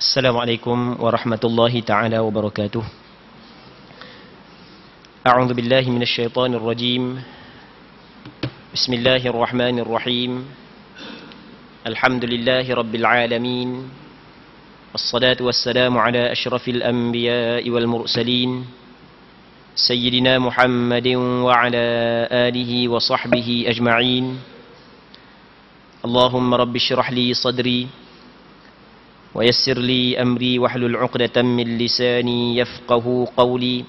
Assalamualaikum warahmatullahi ta'ala wabarakatuh. A'udzu billahi minasyaitonir rajim. Bismillahirrahmanirrahim. Alhamdulillahi rabbil alamin. Wassalatu wassalamu ala asyrafil anbiya'i wal mursalin. Sayyidina Muhammadin wa ala alihi wa sahbihi ajma'in. Allahumma rabbi syrah li sadri ويسر لي أمري واحلل عقدة من لساني يفقه قولي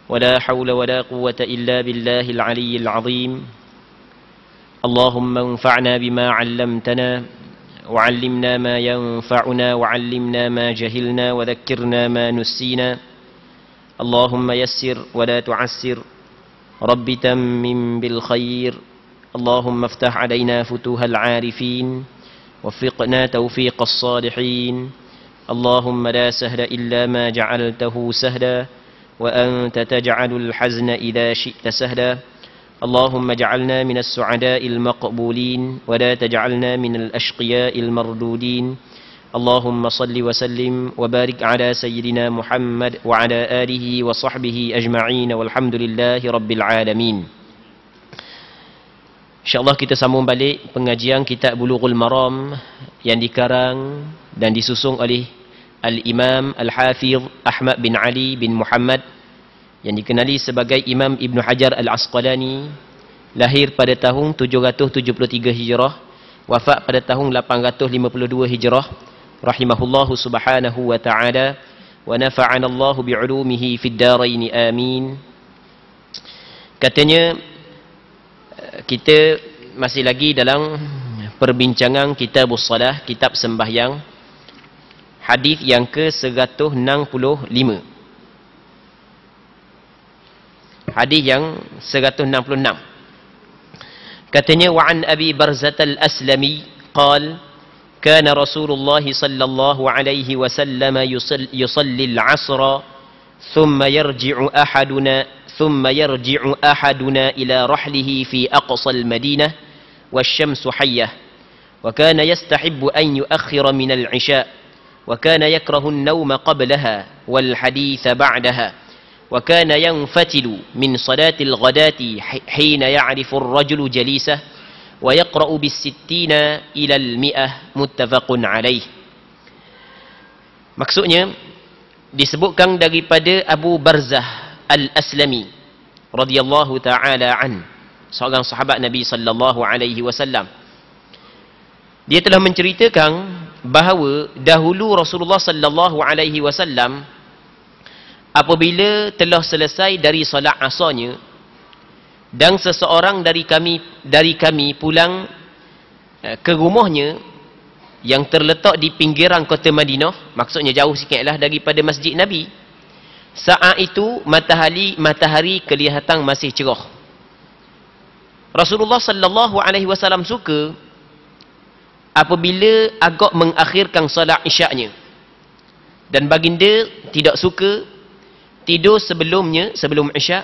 ولا حول ولا قوة إلا بالله العلي العظيم اللهم انفعنا بما علمتنا وعلمنا ما ينفعنا وعلمنا ما جهلنا وذكرنا ما نسينا اللهم يسر ولا تعسر رب تمم بالخير اللهم افتح علينا فتوح العارفين وفقنا توفيق الصالحين اللهم لا سهل إلا ما جعلته سهلا وأنت تجعل الحزن إذا شئت سهلا اللهم اجعلنا من السعداء المقبولين ولا تجعلنا من الأشقياء المردودين اللهم صل وسلم وبارك على سيدنا محمد وعلى آله وصحبه أجمعين والحمد لله رب العالمين. InsyaAllah kita sambung balik pengajian kitab Bulughul Maram yang dikarang dan disusung oleh Al-Imam Al-Hafiz Ahmad bin Ali bin Muhammad yang dikenali sebagai Imam Ibn Hajar Al-Asqalani, lahir pada tahun 773 Hijrah, wafat pada tahun 852 Hijrah, rahimahullahu subhanahu wa ta'ala wa nafa'ana Allahu bi'ulumihi fid daraini amin. Katanya, kita masih lagi dalam perbincangan kitabus salah, kitab sembahyang, hadis yang ke-165. Hadis yang 166. Katanya, wa an Abi Barzah al-Aslami qala kana Rasulullah sallallahu alaihi wasallam yusalli al-'asra thumma yarji'u أحدنا إلى رحله في أقصى المدينة والشمس حية وكان يستحب أن يؤخر من العشاء وكان يكره النوم قبلها والحديث بعدها وكان ينفتل من صلاة الغداة حين يعرف الرجل جليسه ويقرأ بالستين إلى 100 متفق عليه. Maksudnya disebutkan daripada Abu Barzah Al-Aslami radhiyallahu ta'ala an, seorang sahabat Nabi sallallahu alaihi wasallam. Dia telah menceritakan bahawa dahulu Rasulullah sallallahu alaihi wasallam apabila telah selesai dari solat asarnya dan seseorang dari kami pulang ke rumahnya yang terletak di pinggiran kota Madinah, maksudnya jauh sikitlah daripada masjid Nabi. Saat itu matahari kelihatan masih cerah. Rasulullah sallallahu alaihi wasallam suka apabila agak mengakhirkan solat isyaknya, dan baginda tidak suka tidur sebelum isyak,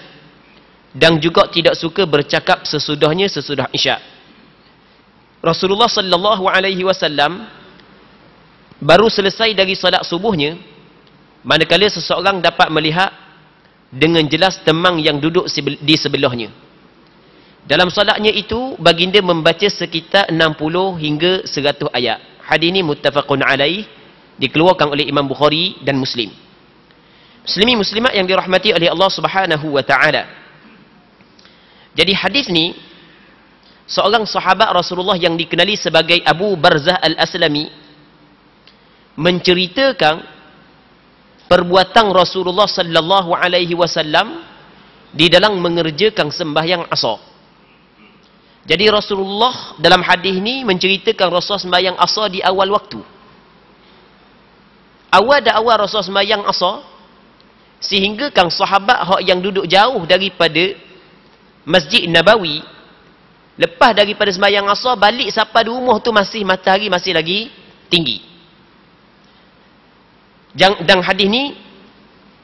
dan juga tidak suka bercakap sesudah isyak. Rasulullah sallallahu alaihi wasallam baru selesai dari solat subuhnya, manakala seseorang dapat melihat dengan jelas teman yang duduk di sebelahnya. Dalam solatnya itu, baginda membaca sekitar 60 hingga 100 ayat. Hadis ini muttafaqun alaih, dikeluarkan oleh Imam Bukhari dan Muslim. Muslimin muslimat yang dirahmati oleh Allah Subhanahu wa taala. Jadi hadis ni, seorang sahabat Rasulullah yang dikenali sebagai Abu Barzah Al-Aslami menceritakan perbuatan Rasulullah sallallahu alaihi wasallam di dalam mengerjakan sembahyang asar. Jadi Rasulullah dalam hadis ini menceritakan Rasul sembahyang asar di awal waktu. Awal Rasul sembahyang asar, sehingga kan sahabat yang duduk jauh daripada Masjid Nabawi, lepas daripada sembahyang asar balik sampai di rumah tu matahari masih lagi tinggi. Dan hadis ni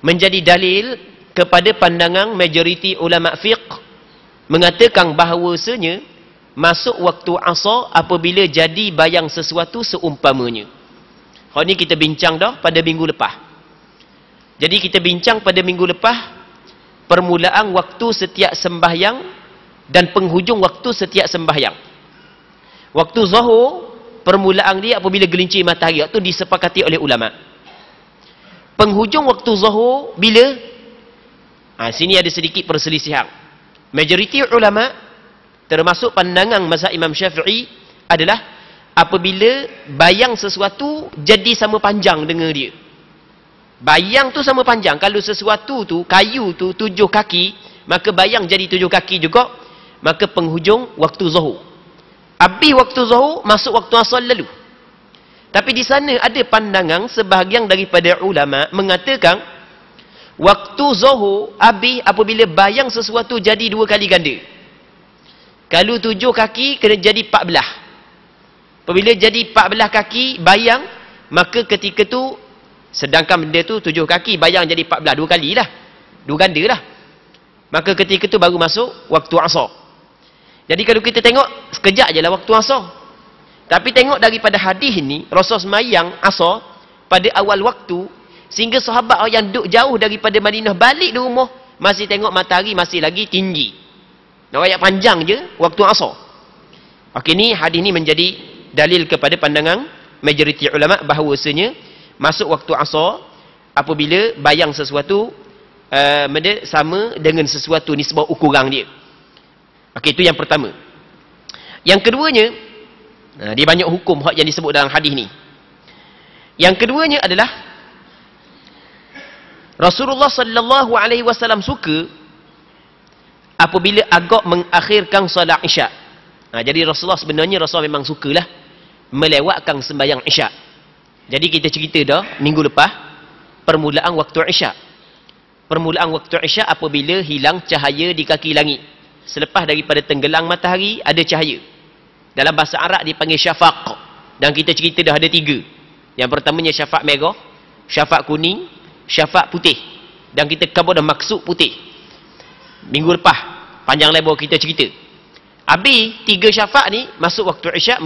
menjadi dalil kepada pandangan majoriti ulama fiqh mengatakan bahawasanya masuk waktu asar apabila jadi bayang sesuatu seumpamanya. Hak ni kita bincang dah pada minggu lepas. Jadi kita bincang pada minggu lepas permulaan waktu setiap sembahyang dan penghujung waktu setiap sembahyang. Waktu zuhur permulaan dia apabila gelincir matahari, waktu disepakati oleh ulama. Penghujung waktu zuhur bila? Sini ada sedikit perselisihan. Majoriti ulama termasuk pandangan mazhab Imam Syafi'i adalah apabila bayang sesuatu jadi sama panjang dengan dia. Bayang tu sama panjang. Kalau sesuatu tu, kayu tu 7 kaki, maka bayang jadi 7 kaki juga, maka penghujung waktu zuhur. Habis waktu zuhur, masuk waktu asar lalu. Tapi di sana ada pandangan sebahagian daripada ulama mengatakan waktu zuhur habis apabila bayang sesuatu jadi 2 kali ganda. Kalau 7 kaki kena jadi 14. Apabila jadi 14 kaki bayang, maka ketika tu sedangkan benda tu 7 kaki, bayang jadi 14, 2 kali lah. 2 ganda lah. Maka ketika tu baru masuk waktu asar. Jadi kalau kita tengok, sekejap je lah waktu asar. Tapi tengok daripada hadis ni, Rasul semayang asar pada awal waktu, sehingga sahabat yang duduk jauh daripada Madinah balik di rumah, masih tengok matahari masih lagi tinggi. Nak ayat panjang je waktu asar. Okey, ni hadis ni menjadi dalil kepada pandangan majoriti ulama bahawasanya masuk waktu asar apabila bayang sesuatu sama dengan sesuatu nisbah ukuran dia. Okey, itu yang pertama. Yang keduanya, dia banyak hukum hak yang disebut dalam hadis ni. Yang keduanya adalah Rasulullah sallallahu alaihi wasallam suka apabila agak mengakhirkan solat Isyak. Jadi Rasulullah sebenarnya memang sukalah melewatkan sembahyang Isyak. Jadi kita cerita dah minggu lepas permulaan waktu Isyak. Permulaan waktu Isyak apabila hilang cahaya di kaki langit. Selepas daripada tenggelam matahari ada cahaya. Dalam bahasa Arab dipanggil syafaq. Dan kita cerita dah ada 3. Yang pertamanya syafaq merah, syafaq kuning, syafaq putih. Dan kita cover dah maksud putih. Minggu lepas panjang lebar kita cerita. Habis 3 syafaq ni masuk waktu Isyak,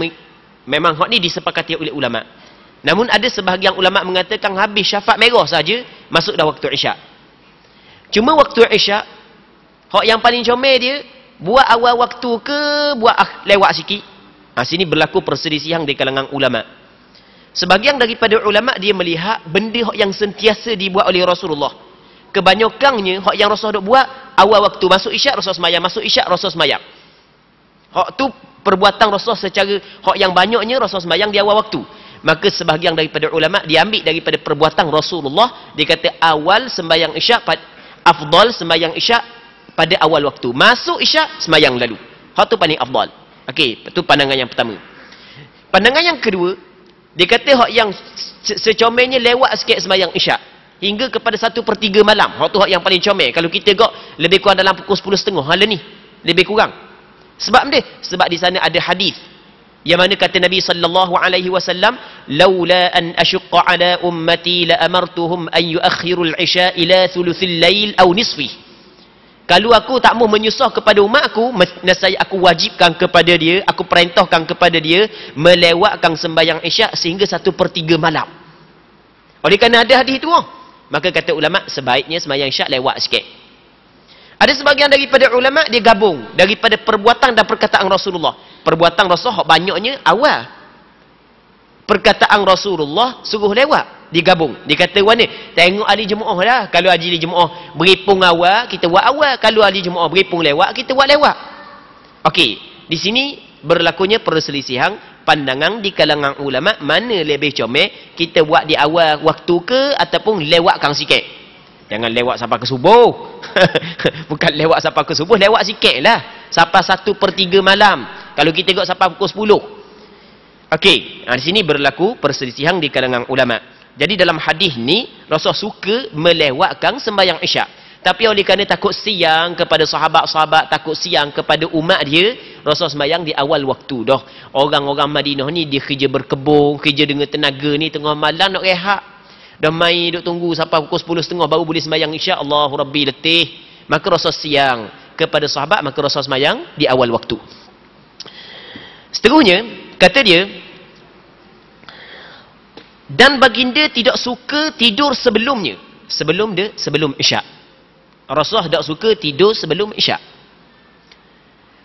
memang hak ni disepakati oleh ulama. Namun ada sebahagian ulama mengatakan habis syafaq merah saja masuk dah waktu Isyak. Cuma waktu Isyak hak yang paling comel dia buat awal waktu ke buat lewat sikit. Sini berlaku perselisihan di kalangan ulama. Sebahagian daripada ulama dia melihat benda hak yang sentiasa dibuat oleh Rasulullah. Kebanyakannya hak yang Rasul duk buat awal waktu masuk Isyak Rasul semayang, masuk Isyak Rasul semayang. Hak tu perbuatan Rasul secara hak yang banyaknya Rasul semayang di awal waktu. Maka sebahagian daripada ulama diambil daripada perbuatan Rasulullah, dia kata awal sembahyang Isyak afdal sembahyang Isyak pada awal waktu. Masuk Isyak sembahyang lalu. Hak tu paling afdal. Okey, itu pandangan yang pertama. Pandangan yang kedua, dia kata hak yang secomelnya lewat sikit sembahyang Isyak hingga kepada 1/3 malam. Hak tu hak yang paling comel. Kalau kita tengok lebih kurang dalam pukul 10.30 hala ni, lebih kurang. Sebab di sana ada hadis yang mana kata Nabi sallallahu alaihi wasallam, "Laula an ashqa ala ummati la amartuhum an yuakhiru al-isya ila thuluthil lail aw nisfi." Kalau aku tak mau menyusah kepada umat aku, nescaya aku wajibkan kepada dia, aku perintahkan kepada dia melewatkan sembahyang Isyak sehingga 1/3 malam. Oleh kerana ada hadis itu, maka kata ulama sebaiknya sembahyang Isyak lewat sikit. Ada sebahagian daripada ulama dia gabung daripada perbuatan dan perkataan Rasulullah. Perbuatan Rasulullah banyaknya awal. Perkataan Rasulullah suruh lewat, digabung. Dia kata mana? Tengok ahli jemaah lah. Kalau ahli jemaah beripung awal, kita buat awal. Kalau ahli jemaah beripung lewat, kita buat lewat. Okey, di sini berlakunya perselisihan pandangan di kalangan ulama mana lebih comel, kita buat di awal waktu ke ataupun lewatkan sikit. Jangan lewat sampai ke subuh. Bukan lewat sampai ke subuh, lewat sikit lah. Sampai 1/3 malam. Kalau kita tengok sampai pukul 10. Okey, di sini berlaku perselisihan di kalangan ulama. Jadi dalam hadis ni, Rasul suka melewatkan sembahyang Isyak. Tapi oleh kerana takut siang kepada sahabat-sahabat, takut siang kepada umat dia, Rasul sembahyang di awal waktu dah. Orang-orang Madinah ni dia kerja berkebun, kerja dengan tenaga ni, tengah malam nak rehat. Dah main duk tunggu sampai pukul 10.30 baru boleh sembahyang Isyak. Allahu Rabbi, letih. Maka Rasul siang kepada sahabat, maka Rasul sembahyang di awal waktu. Seterusnya, kata dia, Dan baginda tidak suka tidur sebelumnya. Sebelum Isyak. Rasulullah tidak suka tidur sebelum Isyak.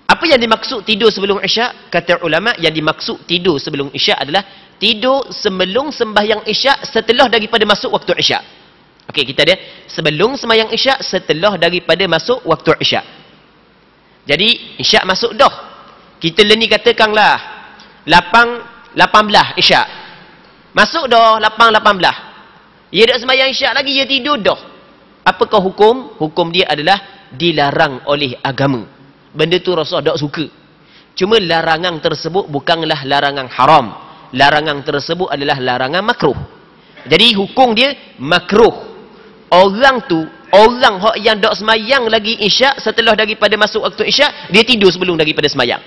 Apa yang dimaksud tidur sebelum Isyak? Kata ulama, yang dimaksud tidur sebelum Isyak adalah tidur sebelum sembahyang Isyak setelah daripada masuk waktu Isyak. Okey, kita ada sebelum sembahyang Isyak setelah daripada masuk waktu Isyak. Jadi Isyak masuk dah. Kita ni katakanlah 18 Isyak. Masuk dah 8:18. Ia dah sembahyang Isyak lagi, ia tidur dah. Apakah hukum? Hukum dia adalah dilarang oleh agama. Benda tu Rasulullah tak suka. Cuma larangan tersebut bukanlah larangan haram. Larangan tersebut adalah larangan makruh. Jadi hukum dia makruh. Orang yang tak semayang lagi Isyak setelah daripada masuk waktu Isyak, dia tidur sebelum daripada semayang.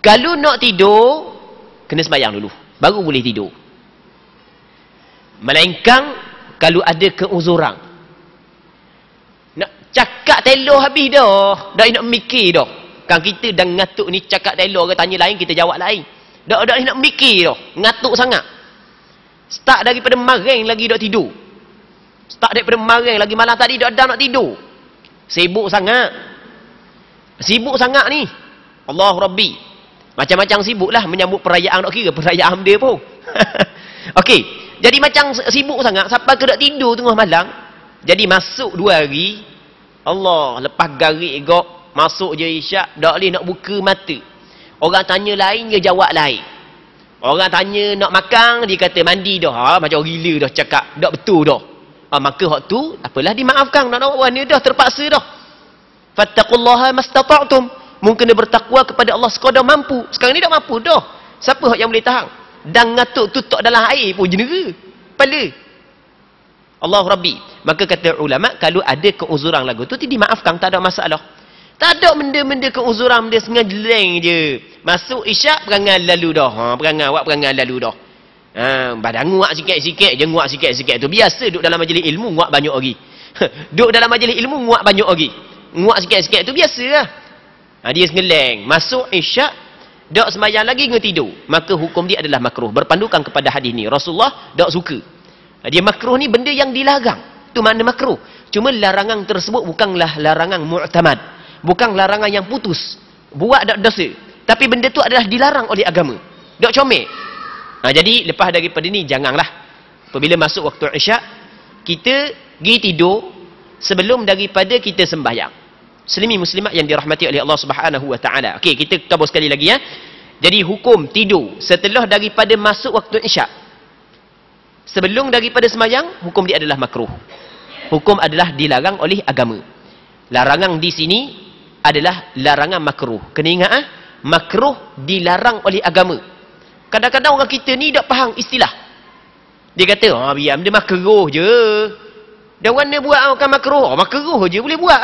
Kalau nak tidur, kena semayang dulu. Baru boleh tidur. Melainkan kalau ada keuzuran. Nak cakap telur habis dah. Dah nak mikir dah. Kan kita dah ngatuk ni cakap telur ke tanya lain, kita jawab lain. Dah nak mikir dah. Ngatuk sangat. Start daripada maring lagi dah tidur. Start daripada maring lagi malam tadi dah nak tidur. Sibuk sangat. Sibuk sangat ni. Allah Rabbi. Macam-macam sibuk lah menyambut perayaan, nak kira perayaan dia pun. Okey. Jadi macam sibuk sangat sampai ke tak tidur tengah malam. Jadi masuk 2 hari. Allah, lepas garik gok, masuk je Isyak, tak boleh nak buka mata. Orang tanya lain, dia jawab lain. Orang tanya nak makan, dia kata mandi dah. Macam gila dah cakap. Tak betul dah. Maka hak tu, apalah dimaafkan. Nak buat ni dah, terpaksa dah. Fattaqullaha mastata'tum. Mungkin dia bertakwa kepada Allah sekadar mampu. Sekarang ni tak mampu dah. Siapa yang boleh tahan? Dan ngatuk tutup dalam air pun jenera. Kepala. Allah Rabbi. Maka kata ulama, kalau ada keuzuran lagu tu, dimaafkan, tak ada masalah. Tak ada benda-benda keuzuran, benda sengajeleng je. Masuk Isyak, perangai lalu dah. Perangai lalu dah. Badan nguak sikit-sikit je, nguak sikit-sikit tu. Biasa duduk dalam majlis ilmu, nguak banyak lagi. Duduk dalam majlis ilmu, nguak banyak lagi. Nguak sikit-sikit tu biasa lah. Dia sengeleng. Masuk Isyak, tak semayang lagi, dia tidur. Maka hukum dia adalah makruh. Berpandukan kepada hadis ni. Rasulullah tak suka. Dia makruh ni benda yang dilarang. Itu makna makruh. Cuma larangan tersebut bukanlah larangan mu'tamad. Bukan larangan yang putus. Buat tak dosa. Tapi benda tu adalah dilarang oleh agama. Tak comel. Jadi lepas daripada ni, janganlah. Apabila masuk waktu Isyak, kita pergi tidur sebelum daripada kita sembahyang. Muslimi muslimat yang dirahmati oleh Allah Subhanahu wa taala. Okey, kita kabur sekali lagi ya. Jadi hukum tidur setelah daripada masuk waktu Isyak. Sebelum daripada sembahyang, hukum dia adalah makruh. Hukum adalah dilarang oleh agama. Larangan di sini adalah larangan makruh. Kena ingat makruh dilarang oleh agama. Kadang-kadang orang kita ni tak faham istilah. Dia kata, biar dia makruh je. Dan warna buat kan makruh. Makruh je boleh buat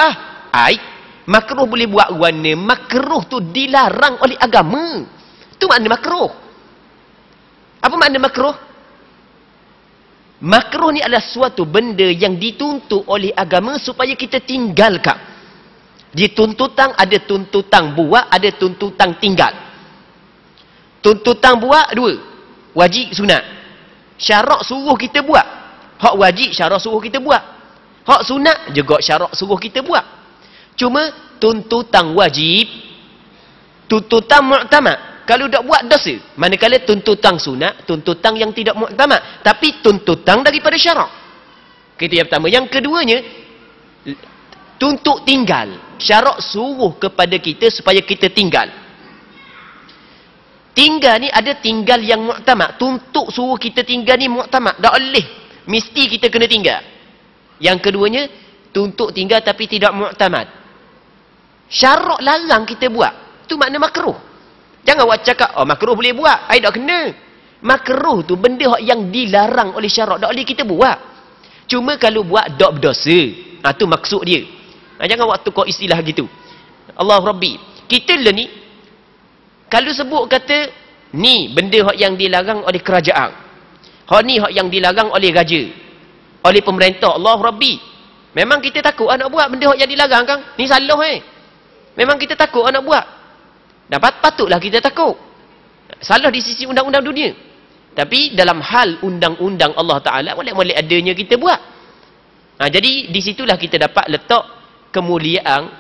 makruh boleh buat warna. Makruh tu dilarang oleh agama. Itu makna makruh. Apa makna makruh? Makruh ni adalah suatu benda yang dituntut oleh agama supaya kita tinggalkan. Di tuntutan ada tuntutan buat, ada tuntutan tinggal. Tuntutan buat 2. Wajib, sunat. Syarak suruh kita buat. Hak wajib syarak suruh kita buat. Hak sunat juga syarak suruh kita buat. Cuma tuntutan wajib, tuntutan mu'tamad. Kalau tak buat dosa. Manakala tuntutan sunat, tuntutan yang tidak mu'tamad. Tapi tuntutan daripada syarak. Itu yang pertama. Yang keduanya, tuntut tinggal. Syarak suruh kepada kita supaya kita tinggal. Tinggal ni ada tinggal yang mu'tamad. Tuntut suruh kita tinggal ni mu'tamad. Tak boleh. Mesti kita kena tinggal. Yang keduanya, tuntut tinggal tapi tidak mu'tamad. Syarak larang kita buat. Itu makna makruh. Jangan buat cakap, makruh boleh buat. Tak kena. Makruh tu benda yang dilarang oleh syarak. Tak boleh kita buat. Cuma kalau buat, tak berdosa. Itu maksud dia. Jangan buat tukar istilah gitu. Allah Rabbi. Kita lah ni, kalau sebut kata, ni benda yang dilarang oleh kerajaan. Hak ni yang dilarang oleh raja. Oleh pemerintah. Allah Rabbi. Memang kita takut nak buat benda yang dilarang kan? Ni salah Memang kita takut nak buat. Dan patutlah kita takut. Salah di sisi undang-undang dunia. Tapi dalam hal undang-undang Allah Ta'ala, molek-molek adanya kita buat. Jadi di situlah kita dapat letak kemuliaan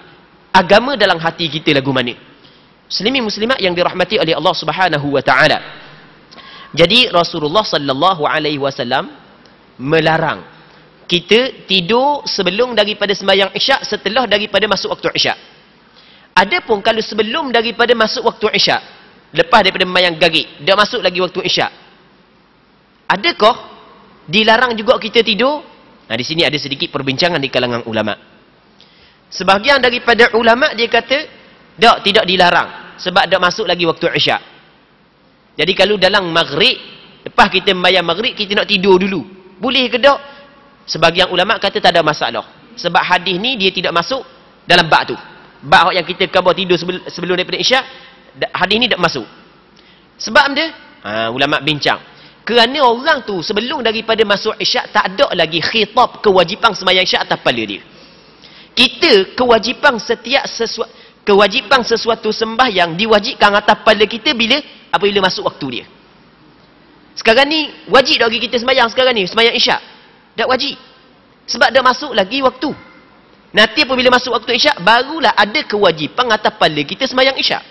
agama dalam hati kita lagu mana. Muslimin muslimat yang dirahmati oleh Allah Subhanahu wa Ta'ala. Jadi Rasulullah sallallahu alaihi wasallam melarang kita tidur sebelum daripada sembahyang Isyak, setelah daripada masuk waktu Isyak. Adapun kalau sebelum daripada masuk waktu Isyak, lepas daripada sembahyang Maghrib, dah masuk lagi waktu Isyak, adakah dilarang juga kita tidur? Di sini ada sedikit perbincangan di kalangan ulama. Sebahagian daripada ulama dia kata, tidak dilarang sebab dah masuk lagi waktu Isyak. Jadi kalau dalam Maghrib, lepas kita sembahyang Maghrib, kita nak tidur dulu, boleh ke tak? Sebahagian ulama kata tak ada masalah. Sebab hadis ni dia tidak masuk dalam bab tu. Bab yang kita khabar tidur sebelum daripada Isyak, hadis ni tak masuk. Sebab dia, ulama bincang. Kerana orang tu sebelum daripada masuk Isyak tak ada lagi khitab kewajipan sembahyang Isyak atas kepala dia. Kita kewajipan sesuatu sembahyang diwajibkan atas kepala kita apabila masuk waktu dia. Sekarang ni wajib bagi kita sembahyang sekarang ni, sembahyang Isyak. Tak wajib. Sebab dah masuk lagi waktu. Nanti apabila masuk waktu Isyak, barulah ada kewajipan atas kepala kita sembahyang Isyak.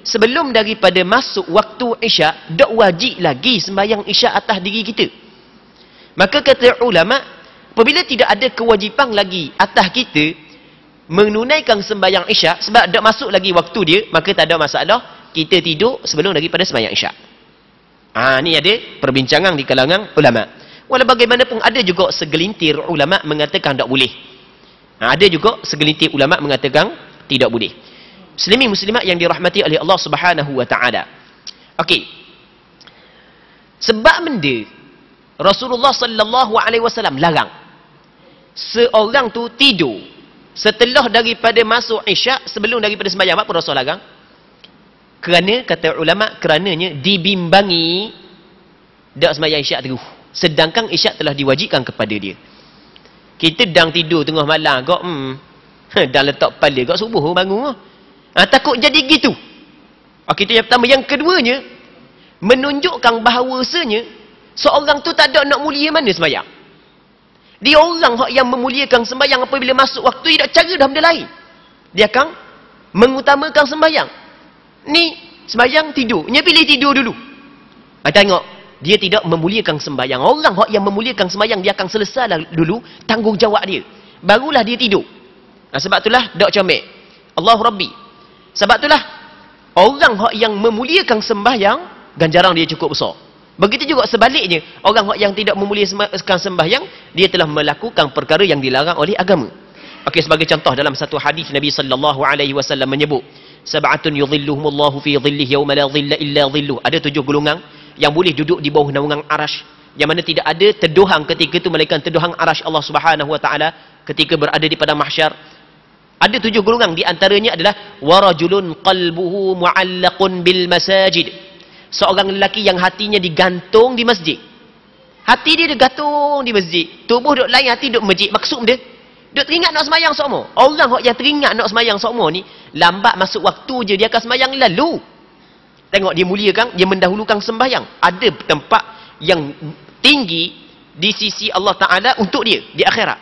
Sebelum daripada masuk waktu Isyak, tak wajib lagi sembahyang Isyak atas diri kita. Maka kata ulama, apabila tidak ada kewajipan lagi atas kita menunaikan sembahyang Isyak, sebab tak masuk lagi waktu dia, maka tak ada masalah kita tidur sebelum daripada sembahyang Isyak. Ni ada perbincangan di kalangan ulama. Walau bagaimanapun ada juga segelintir ulama mengatakan tak boleh. Ada juga segelintir ulama mengatakan tidak boleh. Muslimin muslimat yang dirahmati oleh Allah Subhanahu wa Ta'ala. Okey. Sebab benda Rasulullah sallallahu alaihi wasallam larang seorang tu tidur setelah daripada masuk Isyak sebelum daripada sembahyang. Apa Rasul larang? Kerana kata ulama, kerananya dibimbangi dak sembahyang Isyak terus. Sedangkan Isyak telah diwajibkan kepada dia. Kita dang tidur tengah malam kok dah letak kepala kok subuh bangun. Takut jadi gitu. Itu yang pertama. Yang keduanya, menunjukkan bahawasanya seorang tu tak ada nak mulia mana sembahyang. Dia orang yang memuliakan sembahyang apabila masuk waktu, dia tak cara dah benda lain. Dia akan mengutamakan sembahyang. Ni sembahyang tidur, dia pilih tidur dulu. Tengok, dia tidak memuliakan sembahyang. Orang yang memuliakan sembahyang, dia akan selesai dulu tanggungjawab dia, barulah dia tidur. Sebab itulah dak comel Allahu Rabbi. Sebab itulah orang yang memuliakan sembahyang, ganjaran dia cukup besar. Begitu juga sebaliknya, orang yang tidak memuliakan sembahyang, dia telah melakukan perkara yang dilarang oleh agama. Sebagai contoh, dalam satu hadis Nabi sallallahu alaihi wasallam menyebut, sab'atun yudhilluhumullahu fi dhillihi yawma la dhilla illa dhilluh. Ada 7 golongan yang boleh duduk di bawah naungan arash, yang mana tidak ada teduhan ketika itu melainkan teduhan arash Allah Subhanahu wa Ta'ala ketika berada di padang mahsyar. Ada 7 golongan, di antaranya adalah warajulun qalbuhu mu'allaqun bil masajid. Seorang lelaki yang hatinya digantung di masjid. Hati dia digantung di masjid, tubuh duk lain, hati duk masjid. Maksud dia, duk teringat nak sembahyang sokmo. Orang yang teringat nak sembahyang sokmo ni, lambat masuk waktu je dia akan sembahyang lalu. Tengok, dia muliakan, dia mendahulukan sembahyang. Ada tempat yang tinggi di sisi Allah Ta'ala untuk dia di akhirat.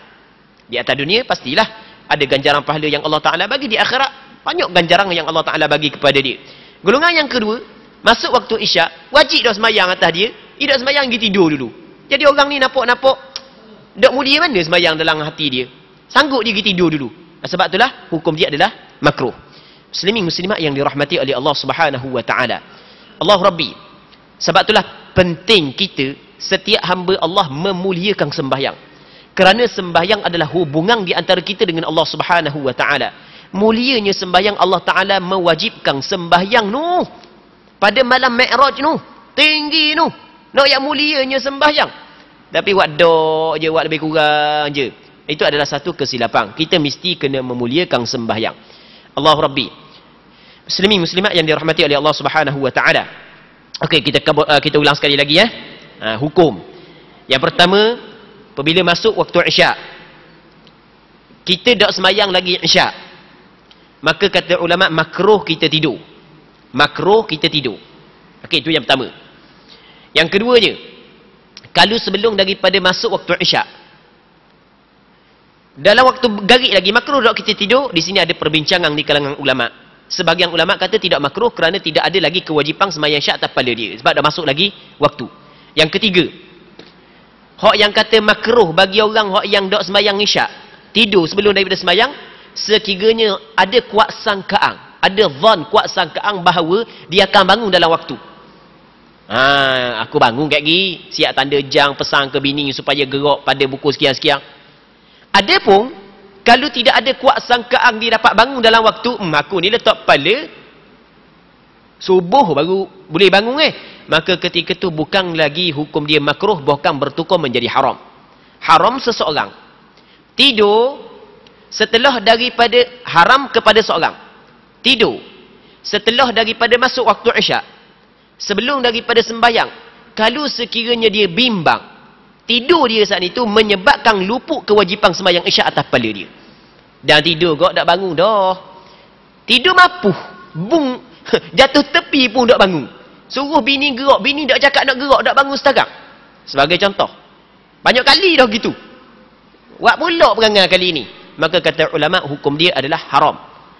Di atas dunia pastilah ada ganjaran pahala yang Allah Ta'ala bagi. Di akhirat banyak ganjaran yang Allah Ta'ala bagi kepada dia. Golongan yang kedua, masuk waktu Isyak, wajib dah sembahyang atas dia, dia dah sembahyang, dia tidur dulu. Jadi orang ni nampak tak mulia mana sembahyang dalam hati dia, sanggup dia pergi tidur dulu. Sebab itulah hukum dia adalah makruh. Muslimin muslimat yang dirahmati oleh Allah Subhanahu wa Ta'ala. Allah Rabbi. Sebab itulah penting kita, setiap hamba Allah memuliakan sembahyang. Kerana sembahyang adalah hubungan di antara kita dengan Allah Subhanahu wa Ta'ala. Mulianya sembahyang, Allah Ta'ala mewajibkan sembahyang nu pada malam Mi'raj nu, tinggi nu, nak yang mulianya sembahyang. Tapi buat dok je, buat lebih kurang je. Itu adalah satu kesilapan. Kita mesti kena memuliakan sembahyang. Allah Rabbi. Muslimin muslimat yang dirahmati oleh Allah Subhanahu wa Ta'ala. Kita ulang sekali lagi hukum. Yang pertama, apabila masuk waktu Isyak, kita tak semayang lagi Isyak, maka kata ulama makruh kita tidur. Makruh kita tidur. Itu yang pertama. Yang keduanya, kalau sebelum daripada masuk waktu Isyak, dalam waktu garik lagi makruh tak kita tidur. Di sini ada perbincangan di kalangan ulama. Sebahagian ulama kata tidak makruh kerana tidak ada lagi kewajipan sembahyang Isyak atas kepala dia, sebab dah masuk lagi waktu. Yang ketiga, hak yang kata makruh bagi orang hak yang tak sembahyang Isyak tidur sebelum daripada sembahyang, sekiranya ada kuat sangkaan, ada zon kuat sangkaan bahawa dia akan bangun dalam waktu. Aku bangun kat gini, siap tanda jang, pesan ke bini supaya gerak pada pukul sekian-sekian. Adapun kalau tidak ada kuat sangkaan dia dapat bangun dalam waktu, aku ni letak kepala subuh baru boleh bangun maka ketika tu bukan lagi hukum dia makruh, bahkan bertukar menjadi haram. Haram seseorang tidur setelah daripada, haram kepada seorang tidur setelah daripada masuk waktu Isyak, sebelum daripada sembahyang, kalau sekiranya dia bimbang, tidur dia saat itu menyebabkan luput kewajipan sembahyang Isyak atas kepala dia. Dan tidur kok tak bangun dah. Tidur mapuh, bung jatuh tepi pun tak bangun. Suruh bini gerak, bini tak cakap nak gerak, tak bangun sekarang. Sebagai contoh. Banyak kali dah gitu. Buat pula perangai kali ini. Maka kata ulama, hukum dia adalah haram.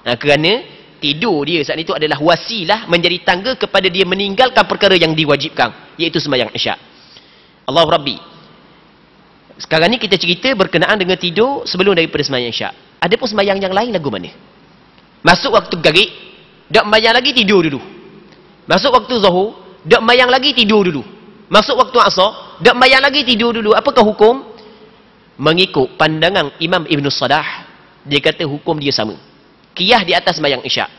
Kerana tidur dia saat itu adalah wasilah menjadi tangga kepada dia meninggalkan perkara yang diwajibkan, iaitu sembahyang Isyak. Allahu Rabbi. Sekarang ni kita cerita berkenaan dengan tidur sebelum daripada sembahyang Isyak. Ada pun sembahyang yang lain lagu mana? Masuk waktu garik, dak sembahyang lagi, tidur dulu. Masuk waktu Zuhur, dak sembahyang lagi, tidur dulu. Masuk waktu Asar, dak sembahyang lagi, tidur dulu. Apakah hukum? Mengikut pandangan Imam Ibn Sadah, dia kata hukum dia sama. Qiyah di atas sembahyang Isyak.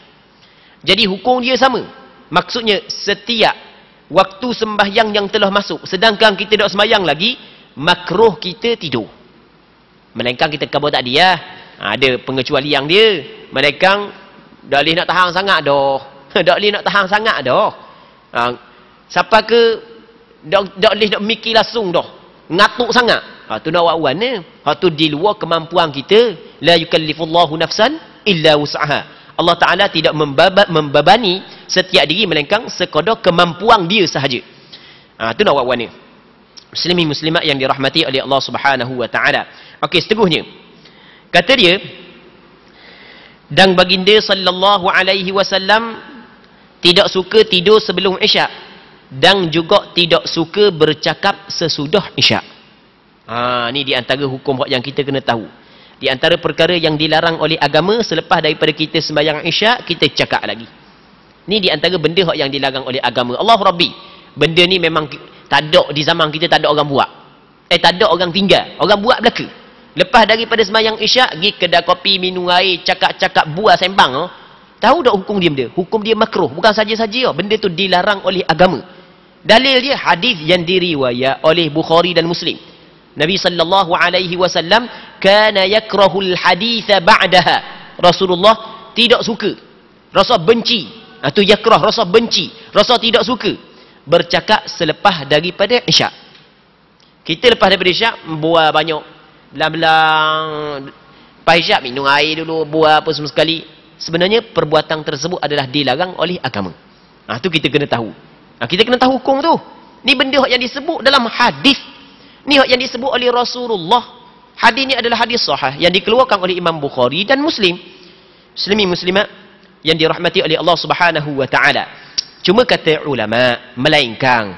Jadi hukum dia sama. Maksudnya setiap waktu sembahyang yang telah masuk, sedangkan kita dak sembahyang lagi, makruh kita tidur. Melainkan kita kabur tak dia. Ada pengecualian dia. Melainkan tak boleh nak tahan sangat dah. Tak boleh nak tahan sangat dah. Siapa ke tak boleh nak mikir langsung dah. Ngatuk sangat. Tu nak buat ni. Tu di luar kemampuan kita. La yukallifullahu nafsan illa wus'aha. Allah Ta'ala tidak membebani setiap diri melainkan sekadar kemampuan dia sahaja. Tu nak buat ni. Muslimin muslimat yang dirahmati oleh Allah Subhanahu wa Ta'ala. Okey, seterusnya. Kata dia, dan baginda sallallahu alaihi wasallam tidak suka tidur sebelum Isyak dan juga tidak suka bercakap sesudah Isyak. Ni di antara hukum yang kita kena tahu. Di antara perkara yang dilarang oleh agama, selepas daripada kita sembahyang Isyak, kita cakap lagi. Ni di antara benda yang dilarang oleh agama. Allah Rabbi. Benda ni memang tak ada di zaman kita, tak ada orang buat. Tak ada orang tinggal. Orang buat belaka. Lepas daripada sembahyang Isyak, pergi kedai kopi, minum air, cakap-cakap, buah sembang. Tahu tak hukum dia benda? Hukum dia makruh. Bukan saja-saja. Benda tu dilarang oleh agama. Dalil dia hadis yang diriwayat oleh Bukhari dan Muslim. Nabi sallallahu alaihi wasallam kana yakrahul haditha ba'daha. Rasulullah tidak suka. Rasul benci. Tu yakrah, Rasul benci. Rasul tidak suka bercakap selepas daripada Isyak. Kita lepas daripada Isyak buat banyak belang-belang. Lepas Isyak minum air dulu, buat apa semua sekali. Sebenarnya perbuatan tersebut adalah dilarang oleh agama. Tu kita kena tahu. Kita kena tahu hukum tu. Ni benda yang disebut dalam hadis. Ni yang disebut oleh Rasulullah. Hadis ni adalah hadis sahih yang dikeluarkan oleh Imam Bukhari dan Muslim. Muslimin muslimat yang dirahmati oleh Allah Subhanahu wa Ta'ala. Cuma kata ulama, melainkan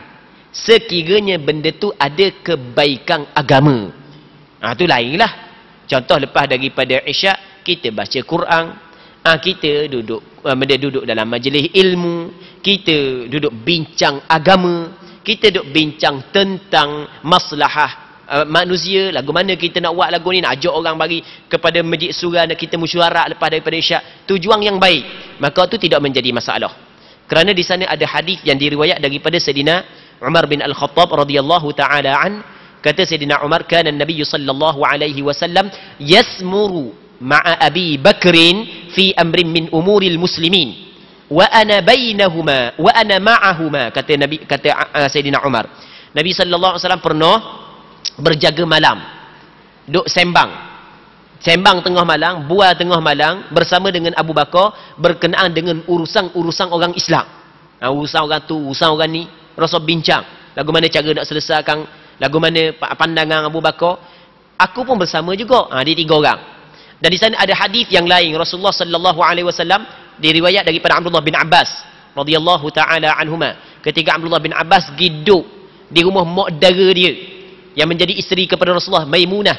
sekiranya benda tu ada kebaikan agama. Tu lainlah. Contoh lepas daripada Isyak, kita baca Quran, kita duduk dalam majlis ilmu, kita duduk bincang agama, kita duduk bincang tentang maslahah manusia, lagu mana kita nak buat lagu ni, nak ajak orang bagi kepada masjid surah, nak kita mesyuarat lepas daripada Isyak, tujuan yang baik, maka tu tidak menjadi masalah. Kerana di sana ada hadis yang diriwayat daripada Sayyidina Umar bin Al-Khattab radhiyallahu taala an. Kata Sayyidina Umar, kana Nabi sallallahu alaihi wasallam yasmuru ma'a Abi Bakrin fi amrin min umuril muslimin wa ana bainahuma wa ana ma'ahuma. Kata Nabi, kata Sayyidina Umar, Nabi sallallahu alaihi wasallam pernah berjaga malam, duk sembang tengah malam, bual tengah malam bersama dengan Abu Bakar berkenaan dengan urusan-urusan orang Islam. Urusan orang tu, urusan orang ni, Rasul bincang. lagu mana cara nak selesaikan, lagu mana pandangan Abu Bakar, aku pun bersama juga. Dia 3 orang. Dan di sana ada hadis yang lain, Rasulullah sallallahu alaihi wasallam diriwayat daripada Abdullah bin Abbas radhiyallahu taala anhuma, ketika Abdullah bin Abbas duduk di rumah mak dara dia yang menjadi isteri kepada Rasulullah, Maimunah.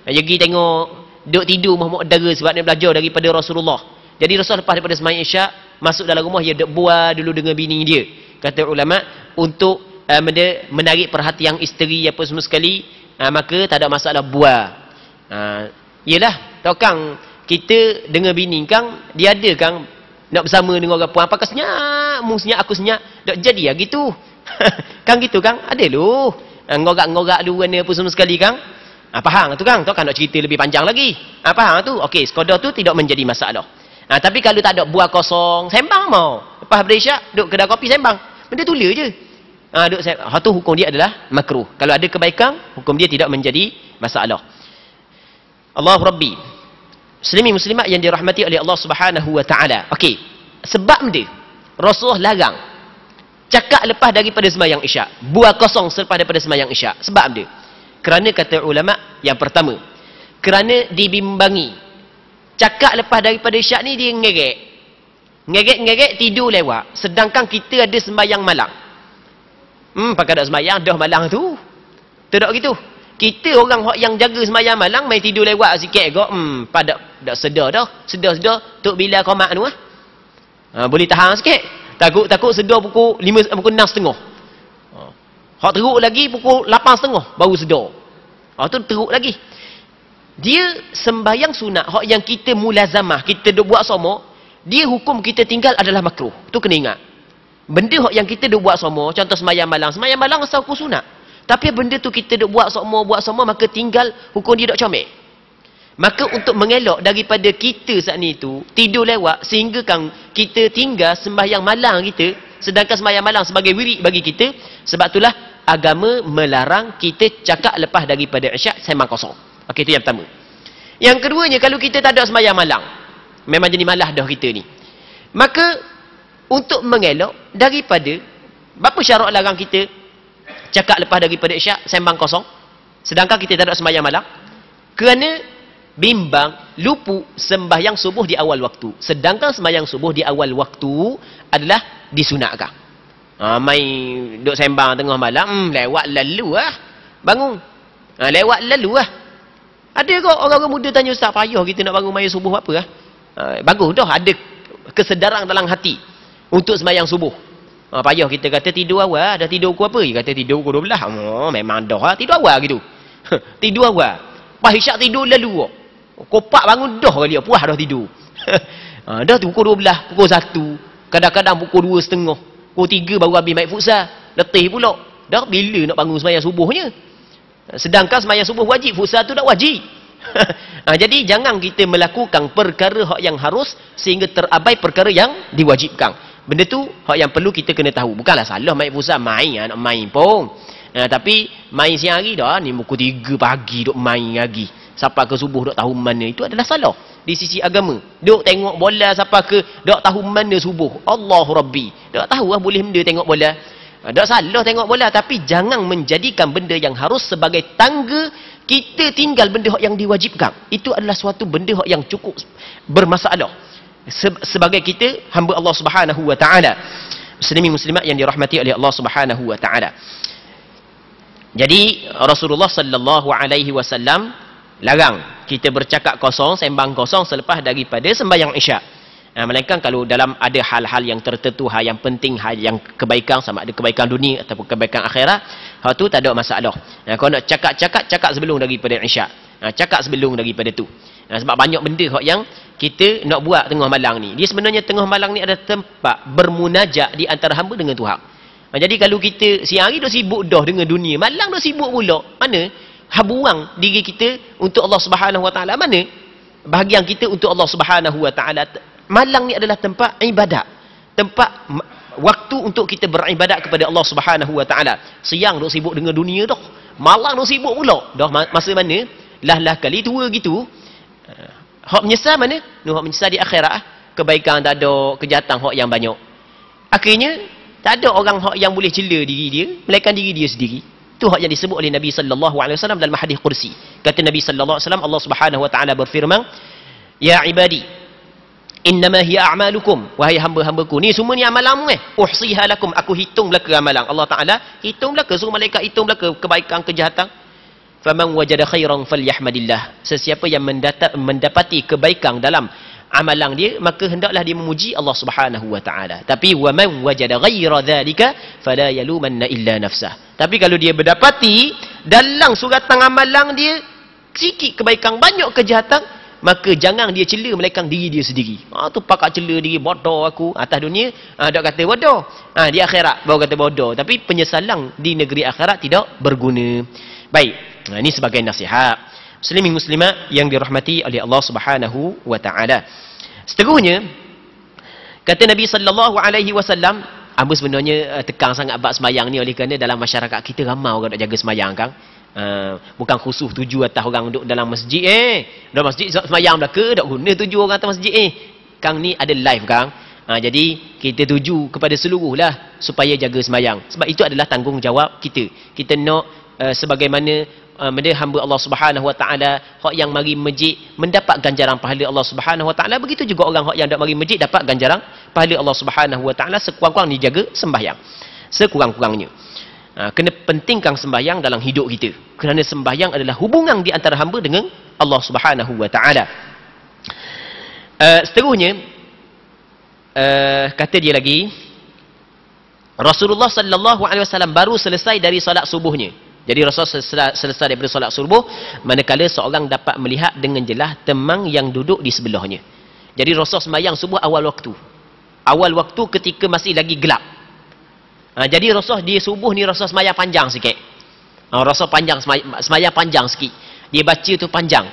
Dia pergi tengok duduk tidur mak dara sebab dia belajar daripada Rasulullah. Jadi Rasul lepas daripada sembahyang Isyak masuk dalam rumah, dia duduk bual dulu dengan bini dia. Kata ulama, untuk menarik perhatian isteri apa semua sekali, maka tak ada masalah bual. Yelah, tahu kang kita dengan bini kang, dia ada kang nak bersama dengan orang puan, apakah senyap, mu senyap, aku senyap, tak jadi gitu. Kang gitu kang, ada lu. Ngorak-ngorak lu apa semua sekali kang. Faham tu kang, tak kan nak cerita lebih panjang lagi. Faham tu? Okey, sekadar tu tidak menjadi masalah. Tapi kalau tak ada buah kosong, sembang mau. Lepas berisyak, duduk kedai kopi sembang. Benda tulis je. Tu hukum dia adalah makruh. Kalau ada kebaikan, hukum dia tidak menjadi masalah. Allah Rabbi. Muslimin muslimat yang dirahmati oleh Allah Subhanahu wa taala. Okey. Sebab dia Rasulullah larang cakap lepas daripada sembahyang Isyak, buah kosong selepas daripada sembahyang Isyak. Sebab dia, kerana kata ulama, yang pertama, kerana dibimbangi cakap lepas daripada Isyak ni dia ngerek tidur lewat, sedangkan kita ada sembahyang malam. Pakai dak sembahyang dah malam tu. Tak gitu. Kita orang yang jaga sembahyang malam main tidur lewat sikit agak, dak sedar dah. Sedar tok bila qamat tu boleh tahan sikit. Takut sedar pukul 6.30. Hak teruk lagi pukul 8.30 baru sedar. Tu teruk lagi. Dia sembahyang sunat, hak yang kita mulazamah, kita duk buat sama, dia hukum kita tinggal adalah makruh. Tu kena ingat. Benda hak yang kita duk buat sama, contoh sembahyang malam asal hukum sunat. Tapi benda tu kita duk buat sama, maka tinggal hukum dia duk comel. Maka untuk mengelak daripada kita saat ni tu tidur lewat sehingga kan kita tinggal sembahyang malam kita, sedangkan sembahyang malam sebagai wirid bagi kita, sebab itulah agama melarang kita cakap lepas daripada Isyak sembang kosong. Okey, itu yang pertama. Yang keduanya, kalau kita tak ada sembahyang malam, memang jadi malah dah kita ni, maka untuk mengelak daripada, berapa syarat larang kita cakap lepas daripada Isyak sembang kosong sedangkan kita tak ada sembahyang malam? Kerana bimbang lupa sembahyang subuh di awal waktu, sedangkan sembahyang subuh di awal waktu adalah disunatkan. Main duk sembang tengah malam, lewat lalu bangun, lewat lalu Ada kok orang-orang muda tanya, Ustaz, payah kita nak bangun mayat subuh apa bagus dah ada kesedaran dalam hati untuk sembahyang subuh. Payah kita kata tidur awal, dah tidur pukul apa? Dia kata tidur pukul 12. Memang dah tidur awal gitu. Tidur awal. Pas Isyak tidur lalu. Kopak bangun dah kali, puas dah tidur. Dah tu pukul 12, pukul 1, kadang-kadang pukul 2.30, pukul 3 baru habis main futsal. Letih pula. Dah bila nak bangun sembahyang subuhnya? Sedangkan sembahyang subuh wajib, futsal tu tak wajib. Jadi jangan kita melakukan perkara yang harus sehingga terabai perkara yang diwajibkan. Benda tu hak yang perlu kita kena tahu. Bukanlah salah main futsal, main nak main pun. Tapi main siang hari dah ni pukul 3 pagi duk main lagi. Sampai ke subuh duk tahu mana, itu adalah salah di sisi agama. Duk tengok bola sampai ke duk tahu mana subuh. Allahu Rabbi. Duk tahu boleh benda tengok bola. Tak salah tengok bola, tapi jangan menjadikan benda yang harus sebagai tangga kita tinggal benda yang diwajibkan. Itu adalah suatu benda yang cukup bermasalah sebagai kita hamba Allah Subhanahu wa taala. Muslimin muslimat yang dirahmati oleh Allah Subhanahu wa taala. Jadi Rasulullah sallallahu alaihi wasallam larang kita bercakap kosong, sembang kosong selepas daripada sembahyang Isyak. Melainkan kalau dalam ada hal-hal yang tertentu, hal yang penting, hal yang kebaikan, sama ada kebaikan dunia ataupun kebaikan akhirat, hal tu tak ada masalah. Kalau nak cakap sebelum daripada Isyak. Cakap sebelum daripada tu. Sebab banyak benda yang kita nak buat tengah malam ni. Dia sebenarnya tengah malam ni ada tempat bermunajat di antara hamba dengan Tuhan. Jadi kalau kita siang hari dah sibuk dah dengan dunia, malam dah sibuk pula, mana buang diri kita untuk Allah Subhanahu wa taala? Mana bahagian kita untuk Allah Subhanahu wa taala? Malam ni adalah tempat ibadat, tempat waktu untuk kita beribadat kepada Allah Subhanahu wa taala. Siang duk sibuk dengan dunia dah, malam duk sibuk pula dah. Masa mana lah kali tua gitu, hak menyesal mana? Hak menyesal di akhirat, kebaikan tak ada, kejahatan hak yang banyak. Akhirnya Tak ada orang hak yang boleh cela diri dia melainkan diri dia sendiri. Itu hak yang disebut oleh Nabi sallallahu alaihi wasallam dalam hadis kursi. Kata Nabi sallallahu alaihi wasallam, Allah Subhanahu wa taala berfirman, "Ya ibadi, innama hiya a'malukum." Wahai hamba-hambaku, ni semua ni amalanmu uhsiha lakum, aku hitung belaka amalan. Allah Taala hitung belaka, suruh malaikat hitung belaka kebaikan kejahatan. Faman wajada khairan falyahmadillah. Sesiapa yang mendapati kebaikan dalam amalan dia, maka hendaklah dia memuji Allah Subhanahu wa taala. Tapi wa man wajada ghaira dzalika fala yalumanna illa nafsah. Tapi kalau dia berdapati dalam suratan amalan dia sikit kebaikan, banyak kejahatan, maka jangan dia cela melainkan diri dia sendiri. Tu pakak cela diri, bodoh aku atas dunia, dak kata bodoh. Di akhirat baru kata bodoh, tapi penyesalan di negeri akhirat tidak berguna. Baik, ini sebagai nasihat muslimin muslimat yang dirahmati oleh Allah Subhanahu wa taala. Seterusnya kata Nabi sallallahu alaihi wasallam, apa sebenarnya tekan sangat bab sembahyang ni oleh kerana dalam masyarakat kita ramai orang nak jaga sembahyang kan. Bukan khusus tuju atas orang duduk dalam masjid dalam masjid sembahyang belaka, tak guna tuju orang atas masjid Kang ni ada live Kang. Jadi kita tuju kepada seluruh lah supaya jaga sembahyang. Sebab itu adalah tanggungjawab kita. Kita nak sebagaimana hamba Allah Subhanahu wa taala hak yang mari masjid mendapat ganjaran pahala Allah Subhanahu wa taala, begitu juga orang hak yang tak mari masjid dapat ganjaran pahala Allah Subhanahu wa taala sekurang-kurang dijaga sembahyang. Sekurang-kurangnya kena pentingkan sembahyang dalam hidup kita, kerana sembahyang adalah hubungan di antara hamba dengan Allah Subhanahu wa taala. Seterusnya kata dia lagi, Rasulullah sallallahu alaihi wasallam baru selesai dari solat subuhnya. Jadi Rasul selesai daripada solat subuh, manakala seorang dapat melihat dengan jelas teman yang duduk di sebelahnya. Jadi Rasul sembahyang subuh awal waktu. Awal waktu ketika masih lagi gelap. Jadi Rasul di subuh ni Rasul sembahyang panjang sikit. Rasul panjang sembahyang panjang sikit. Dia baca tu panjang.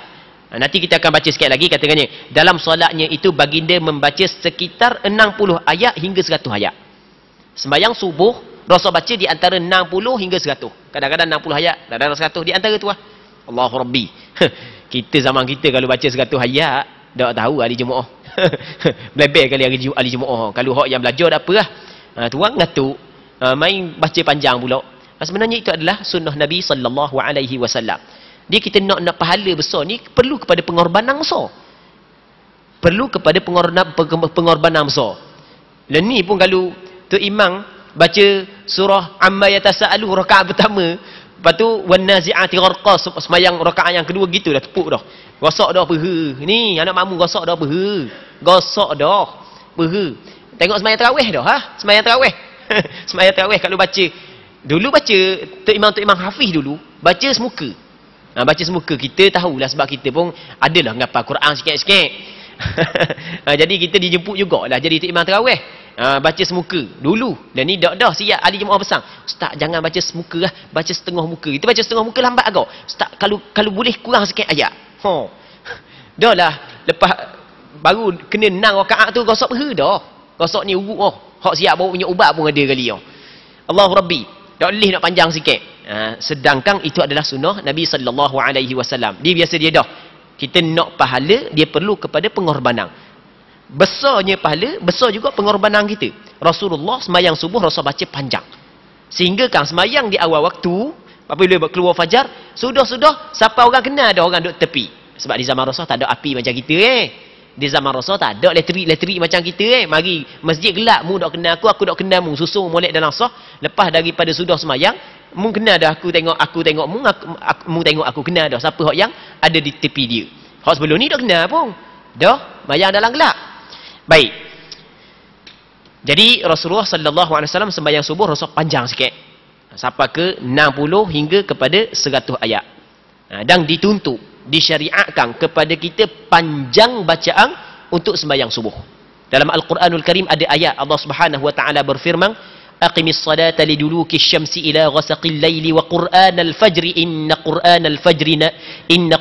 Nanti kita akan baca sikit lagi katakannya. Dalam solatnya itu baginda membaca sekitar 60 ayat hingga 100 ayat. Sembahyang subuh Rasul baca di antara 60 hingga 100. Kadang-kadang 60 ayat, kadang-kadang 100 di antara tu lah. Allahu Rabbi. Kita zaman kita kalau baca 100 ayat, tak tahu ahli jemaah. Blebel kali ahli jemaah. Kalau hak yang belajar tak apa lah. Tuan ngatuk, main baca panjang pula. Sebenarnya itu adalah sunnah Nabi sallallahu alaihi wasallam. Dia kita nak pahala besar ni perlu kepada pengorbanan besar. Perlu kepada pengorbanan besar. Dan ni pun kalau tu imam baca surah Amma Yatasaalu rakaat pertama, lepas tu wan nazi'ati gharqa, sembahyang rakaat yang kedua gitu dah tepuk dah. Gosok dah peha. Ni anak makmum gosok dah peha. Gosok dah peha. Tengok sembahyang tarawih dah sembahyang tarawih. Sembahyang tarawih kalau baca dulu baca tok imam hafiz dulu baca semuka. Baca semuka kita tahulah sebab kita pun adalah ngapal Quran sikit-sikit. Jadi kita dijemput jugalah jadi tok imam tarawih. Baca semuka dulu. Dan ni dah siap ahli jemaah besar. Ustaz jangan baca semuka lah, baca setengah muka. Kita baca setengah muka lambat agak. Ustaz kalau boleh kurang sikit ayat. Dah lah lepas baru kena 6 rakaat tu gosok peha dah. Gosok ni urut hak siap bawa punya ubat pun ada kali Allahu Rabbi. Tak boleh nak panjang sikit. Sedangkan itu adalah sunnah Nabi sallallahu alaihi wasallam. Dia biasa dia dah. Kita nak pahala, dia perlu kepada pengorbanan. Besarnya pahala, besar juga pengorbanan kita. Rasulullah sembahyang subuh Rasul baca panjang. Sehingga kan sembahyang di awal waktu, apabila keluar fajar, sudah sampai orang kenal ada orang duduk tepi. Sebab di zaman Rasul tak ada api macam kita Di zaman Rasul tak ada elektrik macam kita Mari masjid gelap, mu tak kenal aku tak kenal mu, susung molek dalam sah. Lepas daripada sudah sembahyang, mu kenal dah aku tengok mu tengok aku kenal dah siapa hak yang ada di tepi dia. Hak sebelum ni tak kenal pun. Dah bayang dalam gelap. Baik. Jadi Rasulullah sallallahu alaihi wasallam sembahyang subuh Rasul panjang sikit. Sampai ke 60 hingga kepada 100 ayat. Dan dituntut, disyariatkan kepada kita panjang bacaan untuk sembahyang subuh. Dalam Al-Quranul Karim ada ayat Allah Subhanahu wa taala berfirman, "Aqimis salata liduluki syamsi ila ghasaqil laili wa qur'anal fajri inna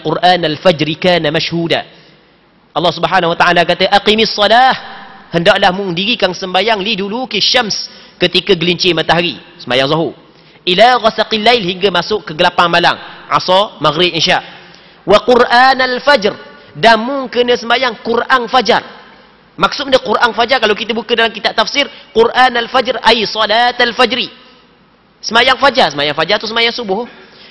qur'anal fajri kana mashhuda." Allah Subhanahu wa taala kata aqimis salah, hendaklah mendirikan sembahyang liduluki syams, ketika gelincir matahari, sembahyang zuhur, ila ghasaqil lail, hingga masuk kegelapan malam, asar, maghrib, isya. Wa qur'anal fajr, dan mu kena sembahyang Quran fajar. Maksud benda Quran Fajar, kalau kita buka dalam kitab tafsir, Quran al-Fajr ay salat al-Fajri. Semayang Fajar. Semayang Fajar tu semayang subuh.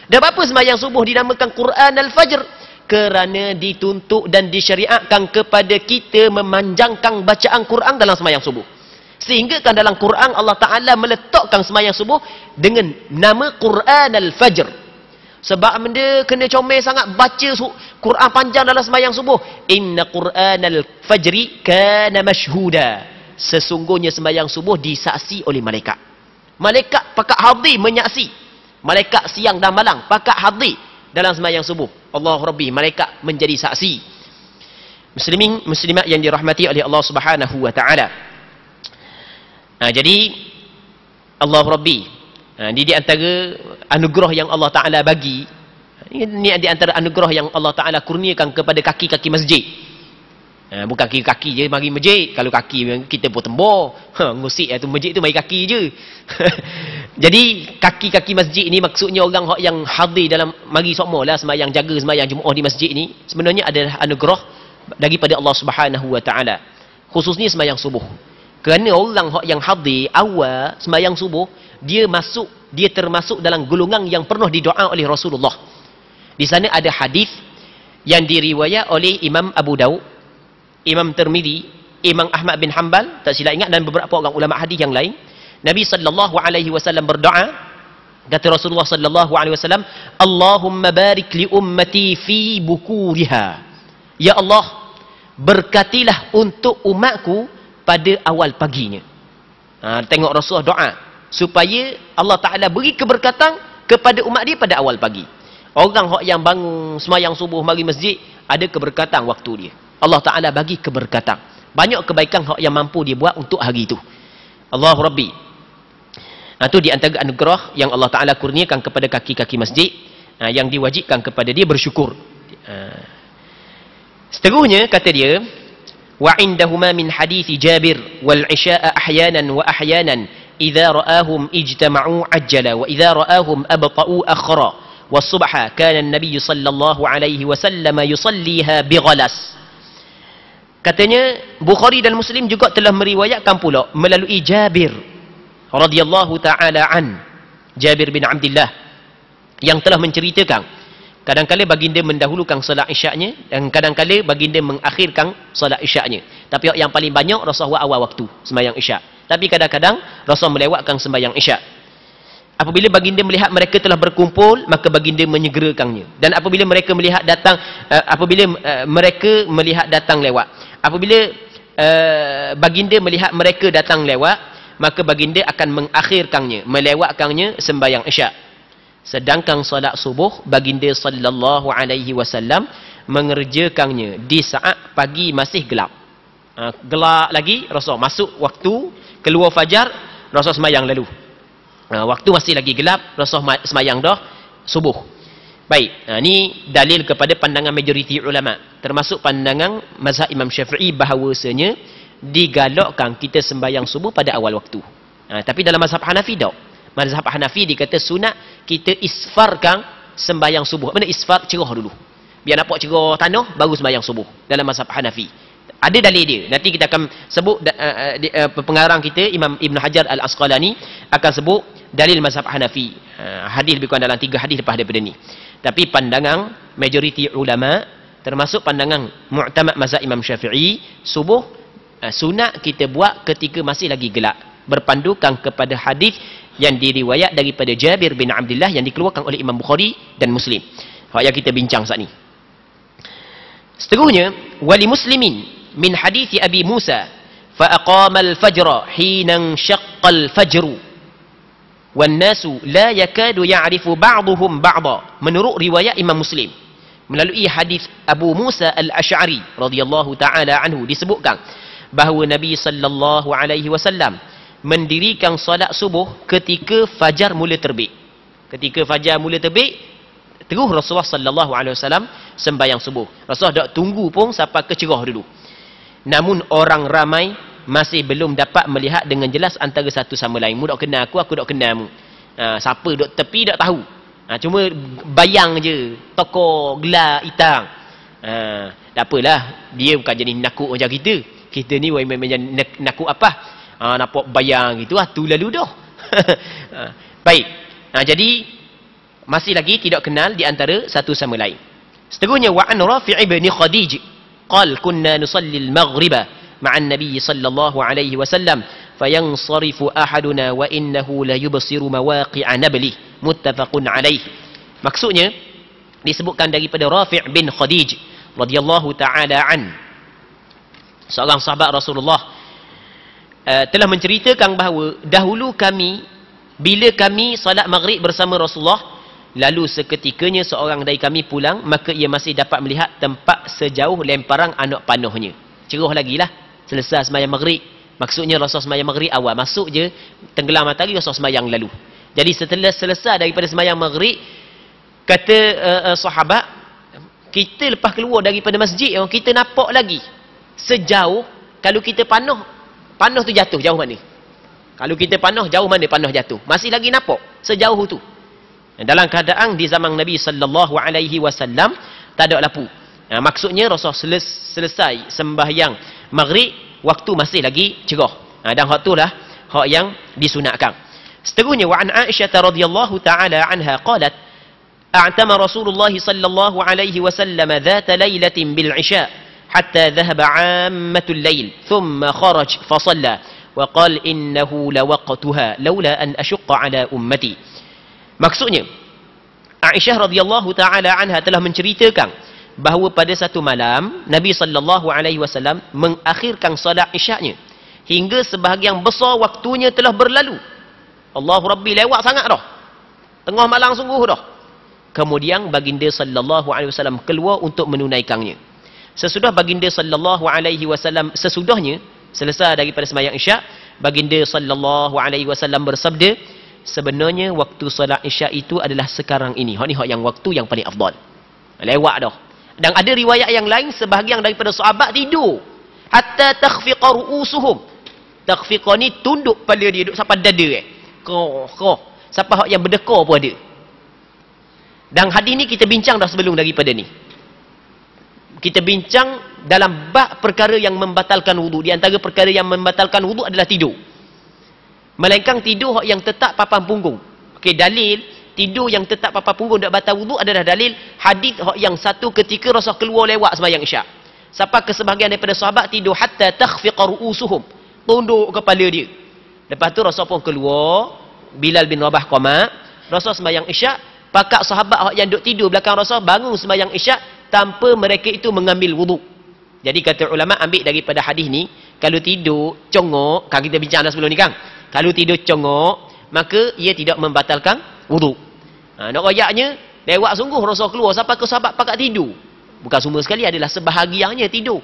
Dan apa semayang subuh dinamakan Quran al-Fajr? Kerana dituntut dan disyariatkan kepada kita memanjangkan bacaan Quran dalam semayang subuh. Sehingga kan dalam Quran Allah Ta'ala meletakkan semayang subuh dengan nama Quran al-Fajr. Sebab benda kena comel sangat baca Quran panjang dalam semayang subuh. Inna Quran al-Fajri kana mashhuda. Sesungguhnya semayang subuh disaksi oleh malaikat. Malaikat pakat hadir menyaksi. Malaikat siang dan malam pakat hadir dalam semayang subuh. Allah Rabbi, malaikat menjadi saksi. Muslimin, muslimat yang dirahmati oleh Allah Subhanahu wa taala. Jadi Allah Rabbi, ini di antara anugerah yang Allah Ta'ala bagi. Ini di antara anugerah yang Allah Ta'ala kurniakan kepada kaki-kaki masjid. Bukan kaki-kaki je mari masjid. Kalau kaki kita pun tembor. Ngusik tu masjid tu mari kaki je. Jadi kaki-kaki masjid ni maksudnya orang yang hadir dalam mari sokmo lah sembahyang, jaga sembahyang Jumaat di masjid ni. Sebenarnya adalah anugerah daripada Allah Subhanahu wa taala. Khususnya sembahyang subuh. Kerana orang yang hadir awal sembahyang subuh, dia termasuk dalam golongan yang pernah didoa oleh Rasulullah. Di sana ada hadis yang diriwayat oleh Imam Abu Daud, Imam Tirmizi, Imam Ahmad bin Hanbal, tak silap ingat, dan beberapa orang ulama hadis yang lain. Nabi sallallahu alaihi wasallam berdoa, kata Rasulullah sallallahu alaihi wasallam, Allahumma barik li ummati fi bukuriha. Ya Allah, berkatilah untuk umatku pada awal paginya. Tengok Rasulullah doa supaya Allah Ta'ala beri keberkatan kepada umat dia pada awal pagi. Orang yang bangun semayang subuh mari masjid, ada keberkatan waktu dia. Allah Ta'ala bagi keberkatan. Banyak kebaikan yang mampu dia buat untuk hari itu. Allah Rabbi. Itu di antara anugerah yang Allah Ta'ala kurniakan kepada kaki-kaki masjid, yang diwajibkan kepada dia bersyukur. Seterusnya kata dia, wa indahuma min hadithi Jabir wal isya'a ahyanan wa ahyanan idza ra'ahum ijtama'u ajjala wa idza ra'ahum abta'u akhra was subha kana an-nabiy sallallahu alaihi wasallam yusalliha bighalas. Katanya Bukhari dan Muslim juga telah meriwayatkan pula melalui Jabir radhiyallahu taala an, Jabir bin Abdullah, yang telah menceritakan kadang-kala baginda mendahulukan solat isyaknya dan kadang-kala baginda mengakhirkan solat isyaknya. Tapi yang paling banyak Rasulullah awal waktu sembahyang isyak. Tapi kadang-kadang Rasul melewatkan sembahyang isyak. Apabila baginda melihat mereka telah berkumpul, maka baginda menyegerakannya. Dan apabila mereka melihat datang, lewat. Apabila baginda melihat mereka datang lewat, maka baginda akan mengakhirkannya, melewatkannya sembahyang isyak. Sedangkan solat subuh, baginda sallallahu alaihi wasallam mengerjakannya di saat pagi masih gelap. Gelap lagi, Rasul masuk waktu keluar fajar, Rasul semayang lalu. Waktu masih lagi gelap, Rasul semayang dah subuh. Baik, ini dalil kepada pandangan majoriti ulama, termasuk pandangan mazhab Imam Syafi'i, bahawasanya digalakkan kita sembahyang subuh pada awal waktu. Tapi dalam mazhab Hanafi tak. Mazhab Hanafi dikata sunat kita isfarkan sembahyang subuh. Mana isfar? Cerah dulu. Biar nampak cerah tanah, baru sembahyang subuh. Dalam mazhab Hanafi. Ada dalil dia. Nanti kita akan sebut, pengarang kita, Imam Ibn Hajar Al-Asqalani, akan sebut dalil mazhab Hanafi. Hadis lebih kurang dalam 3 hadis lepas daripada ni. Tapi pandangan majoriti ulama, termasuk pandangan mu'tamad mazhab Imam Syafi'i, subuh sunat kita buat ketika masih lagi gelap. Berpandukan kepada hadis yang diriwayat daripada Jabir bin Abdullah yang dikeluarkan oleh Imam Bukhari dan Muslim. Yang kita bincang saat ni. Seterusnya, wali muslimin min hadithi Abi Musa fa aqama al-fajra hina shaqqa al-fajru wan nasu la yakadu ya'rifu ba'dhum ba'dha. Menurut riwayat Imam Muslim melalui hadis Abu Musa al-Asy'ari radhiyallahu taala anhu, disebutkan bahawa Nabi sallallahu alaihi wasallam mendirikan solat subuh ketika fajar mula terbit. Ketika fajar mula terbit, terus Rasulullah sallallahu alaihi wasallam sembahyang subuh. Rasulullah tak tunggu pun sampai kecerah dulu. Namun orang ramai masih belum dapat melihat dengan jelas antara satu sama lain. Mu tak kenal aku tak kenal mu. Siapa duk tepi tak tahu. Cuma bayang je, tokoh gelap hitam. Tak apalah, dia bukan jenis nakuk macam kita. kita ni nakut apa? Nampak bayang gitu tu lalu dah. Baik. Jadi masih lagi tidak kenal di antara satu sama lain. Seterusnya wa an Rafi' bin Khadij qal kunna nusalli al-maghriba ma'an nabiy sallallahu alaihi wasallam fayansarifu ahaduna wa innahu la yubsiru mawaqi'a nabli muttafaqun alaih. Maksudnya disebutkan daripada Rafi' bin Khadij radhiyallahu taala an, seorang sahabat Rasulullah, telah menceritakan bahawa dahulu kami, bila kami salat maghrib bersama Rasulullah, lalu seketikanya seorang dari kami pulang, maka ia masih dapat melihat tempat sejauh lemparan anak panahnya. Cerah lagi lah, selesai sembahyang maghrib. Maksudnya Rasul sembahyang maghrib awal, masuk je tenggelam matahari, Rasul sembahyang lalu. Jadi setelah selesai daripada sembahyang maghrib, kata sahabat, kita lepas keluar daripada masjid, kita nampak lagi sejauh, kalau kita panah tu jatuh jauh mana? Kalau kita panah, jauh mana panah jatuh? Masih lagi nampak sejauh tu. Dalam keadaan di zaman Nabi sallallahu alaihi wasallam tak ada lampu. Maksudnya Rasul selesai sembahyang maghrib, waktu masih lagi cerah. Dan hak itulah hak yang disunatkan. Seterusnya wa an Aisyah radhiyallahu taala anha qalat a'tama Rasulullah sallallahu alaihi wasallam dhata lailatin bil isya hatta dhahaba 'ammatul lail thumma kharaj fa shalla wa qala innahu lawaqtuha laula an ashqa ala ummati. Maksudnya Aisyah radhiyallahu taala anha telah menceritakan bahawa pada satu malam Nabi sallallahu alaihi wasallam mengakhirkan solat Isyak-nya hingga sebahagian besar waktunya telah berlalu. Allahu Rabbi, lewat sangat dah. Tengah malam sungguh dah. Kemudian baginda sallallahu alaihi wasallam keluar untuk menunaikannya. Sesudah baginda sallallahu alaihi wasallam, sesudahnya selesai daripada sembahyang Isyak, baginda sallallahu alaihi wasallam bersabda, sebenarnya waktu solat Isyak itu adalah sekarang ini. Hak ni hak yang waktu yang paling afdal. Lewat dah. Dan ada riwayat yang lain, sebahagian daripada sahabat tidur hatta takhfiqa ru'usuhum. Takhfiqa ni tunduk kepala dia, duduk sampai dada sampai hak yang berdekar pun ada. Dan hadis ni kita bincang dah sebelum daripada ni. Kita bincang dalam bab perkara yang membatalkan wudu. Di antara perkara yang membatalkan wudu adalah tidur. Melainkan tidur yang tetap papan punggung. Okey, dalil tidur yang tetap papan punggung tak batal wudu adalah dalil hadis yang satu ketika Rasul keluar lewat sembahyang Isyak. Sampai ke sebahagian daripada sahabat tidur hatta takhfiqa ru'usuhum. Tunduk kepala dia. Lepas tu Rasul pun keluar, Bilal bin Rabah qamat, Rasul sembahyang Isyak, pakak sahabat yang duduk tidur belakang Rasul bangun sembahyang Isyak tanpa mereka itu mengambil wudu. Jadi kata ulama ambil daripada hadis ni, kalau tidur congok, kan kita bincang dah sebelum ni kan. Kalau tidur congok, maka ia tidak membatalkan wudu. Nak rayaknya, lewat sungguh Rasul keluar sampai ke sahabat pakak tidur. Bukan semua sekali, adalah sebahagiannya tidur.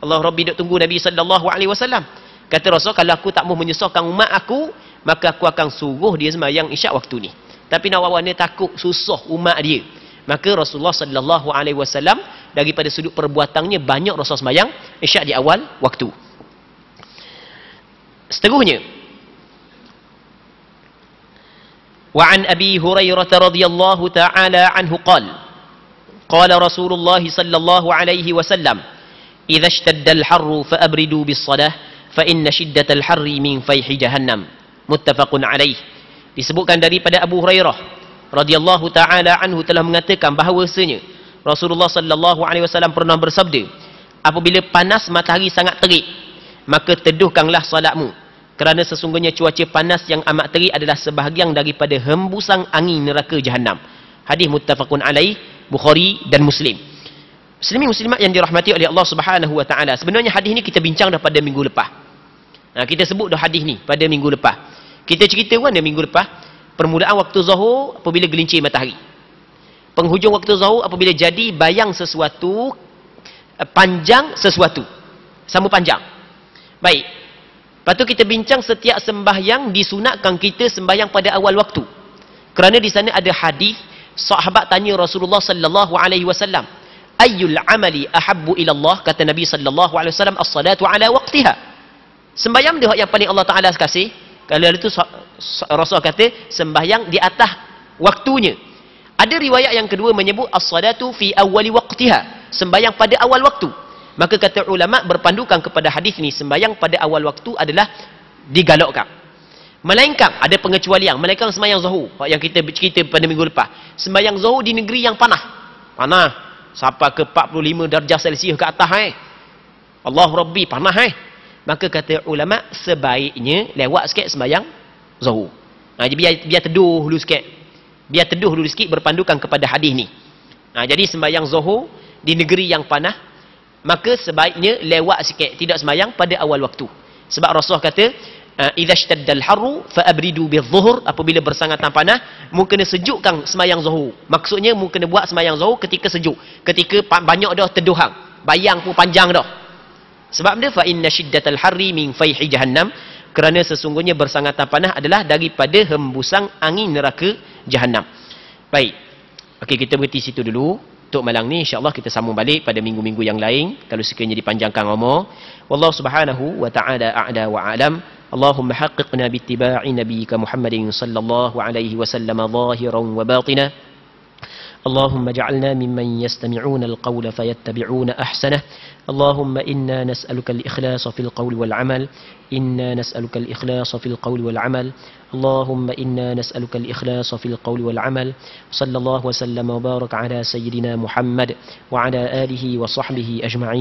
Allah Rabbi duk tunggu Nabi sallallahu alaihi wasallam. Kata Rasul, kalau aku tak mau menyusahkan umat aku, maka aku akan suruh dia sembahyang Isyak waktu ni. Tapi nak awak ni takut susah umat dia. Maka Rasulullah sallallahu alaihi wasallam daripada sudut perbuatannya banyak Rasul sembahyang Isyak di awal waktu. Seterusnya wa an Abi Hurairah radhiyallahu taala anhu qala Rasulullah sallallahu alaihi wasallam idza ishtadda al-harru fa abridu bis-salah fa inna shiddatal harri min fayhi jahannam. Muttafaqun alaih. Disebutkan daripada Abu Hurairah radhiyallahu taala anhu telah mengatakan bahawasanya Rasulullah sallallahu alaihi wasallam pernah bersabda, apabila panas matahari sangat terik, maka teduhkanlah salatmu, kerana sesungguhnya cuaca panas yang amat terik adalah sebahagian daripada hembusan angin neraka jahanam. Hadis muttafaqun alaih, Bukhari dan Muslim. Muslimin muslimat yang dirahmati oleh Allah Subhanahu wa taala. Sebenarnya hadis ni kita bincang dah pada minggu lepas. Kita sebut dah hadis ni pada minggu lepas. Kita cerita mana minggu lepas? Permulaan waktu zuhur apabila gelincir matahari. Penghujung waktu zuhur apabila jadi bayang sesuatu, panjang sesuatu. Sama panjang. Baik. Lepas tu kita bincang setiap sembahyang disunatkan kita sembahyang pada awal waktu. Kerana di sana ada hadis sahabat tanya Rasulullah sallallahu alaihi wasallam, ayyul amali ahabbu ila Allah? Kata Nabi sallallahu alaihi wasallam, as-salatu ala waqtiha. Sembahyang dia yang paling Allah Taala kasih. Kalau itu Rasul kata sembahyang di atas waktunya. Ada riwayat yang kedua menyebut as-salatu fi awwali waqtiha, sembahyang pada awal waktu. Maka kata ulama berpandukan kepada hadis ni, sembahyang pada awal waktu adalah digalakkan. Melainkan ada pengecualian, melainkan sembahyang zuhur yang kita cerita pada minggu lepas. Sembahyang zuhur di negeri yang panas. Panas sampai ke 45 darjah Celsius ke atas Allah Rabbi, panas Maka kata ulama sebaiknya lewat sikit sembahyang zuhur. Biar teduh dulu sikit. Biar teduh dulu sikit berpandukan kepada hadis ni. Jadi sembahyang zuhur di negeri yang panas, maka sebaiknya lewat sikit, tidak sembahyang pada awal waktu. Sebab Rasulullah kata, idza ishtaddal harru fa abridu bizuhur, apabila bersangatan panas, mu kena sejukkan sembahyang zuhur. Maksudnya mu kena buat sembahyang zuhur ketika sejuk, ketika banyak dah teduhan, bayang pun panjang dah. Sebab dia fa inna shiddatal harri min fayhi jahannam, kerana sesungguhnya bersangatan panas adalah daripada hembusan angin neraka Jahannam. Baik. Okey, kita berhenti situ dulu untuk malam ni. Insya-Allah kita sambung balik pada minggu-minggu yang lain kalau sekiranya dipanjangkan umur. Wallahu subhanahu wa ta'ala a'la wa a'lam. Allahumma haqqiqna bittiba'i nabiyyika Muhammadin sallallahu alaihi wasallam zahiran wa batina. اللهم اجعلنا ممن يستمعون القول فيتبعون أحسنه. اللهم إنا نسألك الإخلاص في القول والعمل. إنا نسألك الإخلاص في القول والعمل. اللهم إنا نسألك الإخلاص في القول والعمل. صلى الله وسلم وبارك على سيدنا محمد وعلى آله وصحبه أجمعين.